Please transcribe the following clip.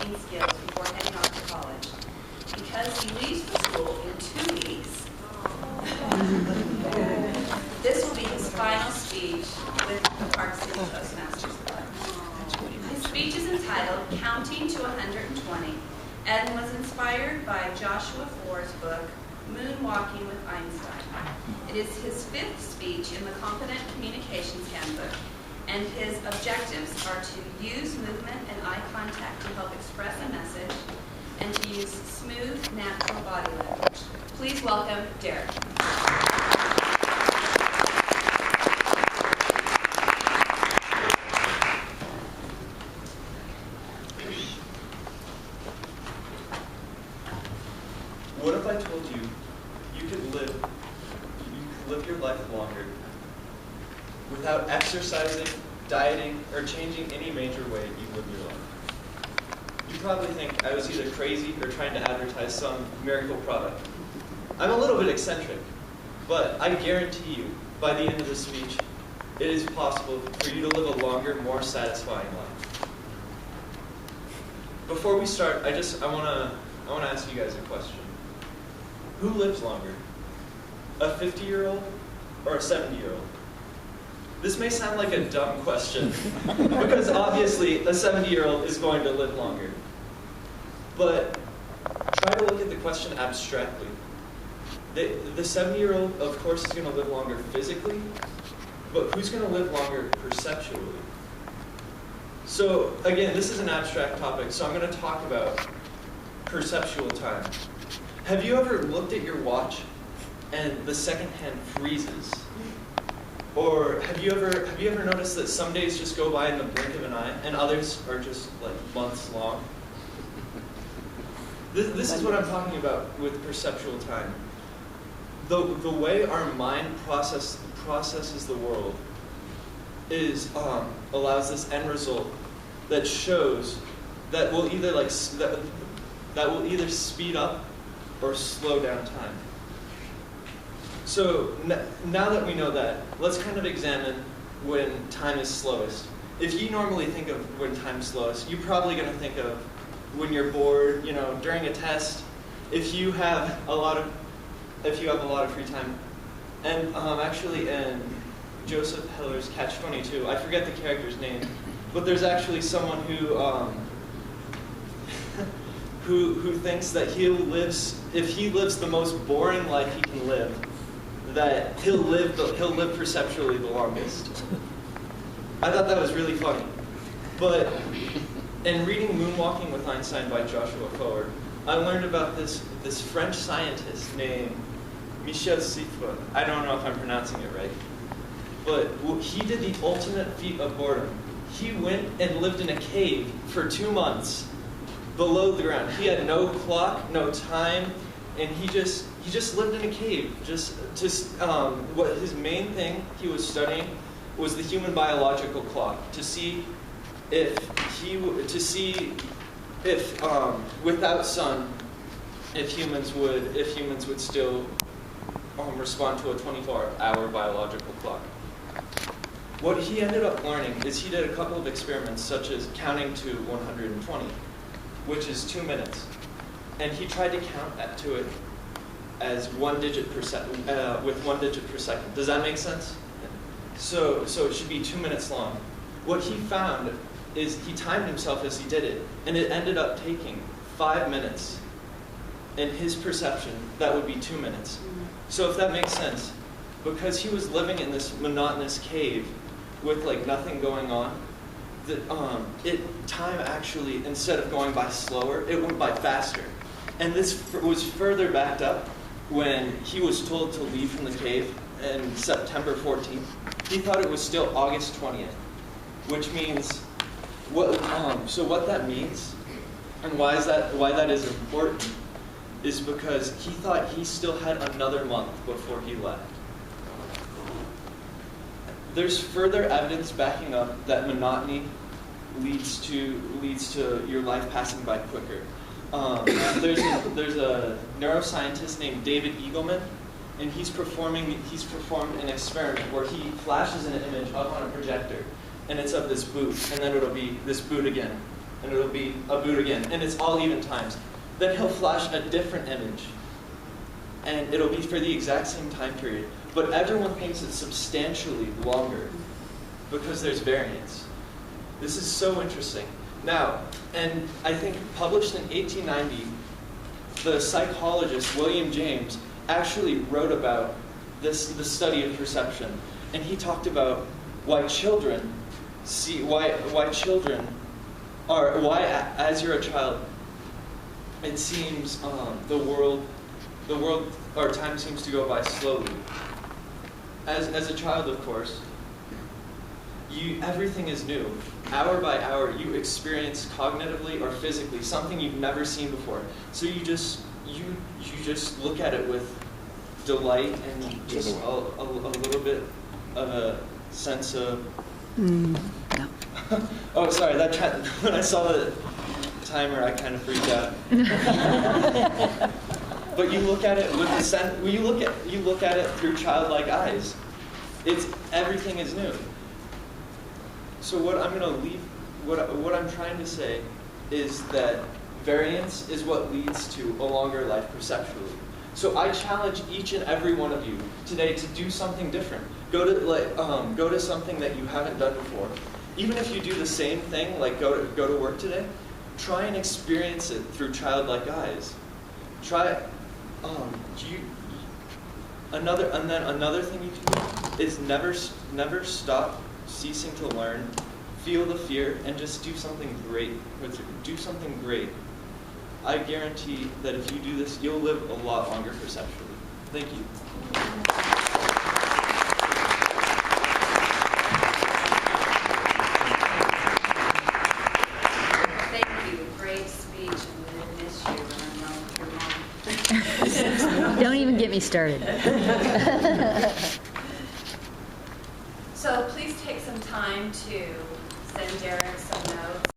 speaking skills before heading off to college. Because he leaves for school in 2 weeks, this will be his final speech with the Park City Toastmasters Club. His speech is entitled Counting to 120 and was inspired by Joshua Foer's book, Moonwalking with Einstein. It is his 5th speech in the Confident Communications Handbook, and his objectives are to use movement and eye contact to help express a message and to use smooth, natural body language. Please welcome Derrick. What if I told you you could live your life longer without exercising, dieting, or changing any major way you live your life? You probably think I was either crazy or trying to advertise some miracle product. I'm a little bit eccentric, but I guarantee you, by the end of this speech, it is possible for you to live a longer, more satisfying life. Before we start, I want to ask you guys a question. Who lives longer? A 50-year-old or a 70-year-old? This may sound like a dumb question, because obviously a 70-year-old is going to live longer. But try to look at the question abstractly. The 70-year-old, of course, is going to live longer physically, but who's going to live longer perceptually? So again, this is an abstract topic, so I'm going to talk about perceptual time. Have you ever looked at your watch and the second hand freezes? Or have you ever noticed that some days just go by in the blink of an eye and others are just like months long? This is what I'm talking about with perceptual time. The way our mind processes the world is allows this end result that shows that will either that will either speed up or slow down time. So now that we know that, let's kind of examine when time is slowest. If you normally think of when time's slowest, you're probably going to think of when you're bored, during a test, if you have a lot of free time. And actually in Joseph Heller's Catch-22, I forget the character's name, but there's actually someone who thinks that if he lives the most boring life he can live, that he'll live perceptually the longest. I thought that was really funny. But in reading Moonwalking with Einstein by Joshua Foer, I learned about this French scientist named Michel Siffre. I don't know if I'm pronouncing it right. But he did the ultimate feat of boredom. He went and lived in a cave for 2 months below the ground. He had no clock, no time, and he just lived in a cave. What his main thing he was studying was the human biological clock, to see if without sun, if humans would still respond to a 24-hour biological clock. What he ended up learning is he did a couple of experiments, such as counting to 120, which is 2 minutes, and he tried to count to it as 1 digit per second, with 1 digit per second. Does that make sense? So it should be 2 minutes long. What he found is he timed himself as he did it, and it ended up taking 5 minutes. In his perception, that would be 2 minutes. So if that makes sense, because he was living in this monotonous cave with nothing going on, time actually, instead of going by slower, it went by faster. And this was further backed up when he was told to leave from the cave on September 14th. He thought it was still August 20th, which means so what that means, and why that is important, is because he thought he still had another month before he left. There's further evidence backing up that monotony leads to your life passing by quicker. There's a neuroscientist named David Eagleman, and he's performed an experiment where he flashes an image up on a projector, and it's of this boot, and then it'll be this boot again. and it'll be a boot again, and it's all even times. Then he'll flash a different image, and it'll be for the exact same time period, but everyone thinks it's substantially longer because there's variance. This is so interesting. Now, and I think published in 1890, the psychologist William James actually wrote about the study of perception, and he talked about why children as you're a child, it seems the world or time seems to go by slowly. As a child, of course, everything is new. Hour by hour, you experience cognitively or physically something you've never seen before. So you just look at it with delight and just a little bit of a sense of. Oh, sorry. When I saw the timer, I kind of freaked out. But you look at it with the sense. You look at it through childlike eyes. Everything is new. So what I'm trying to say is that variance is what leads to a longer life perceptually. So I challenge each and every one of you today to do something different. Go to something that you haven't done before. Even if you do the same thing, like go to work today, try and experience it through childlike eyes. Try. Another thing you can do is never stop ceasing to learn. Feel the fear and just do something great. Do something great. I guarantee that if you do this, you'll live a lot longer perceptually. Thank you. Thank you. Great speech. I'm going to miss you when I'm not with your mom. Don't even get me started. So please take some time to send Derrick some notes.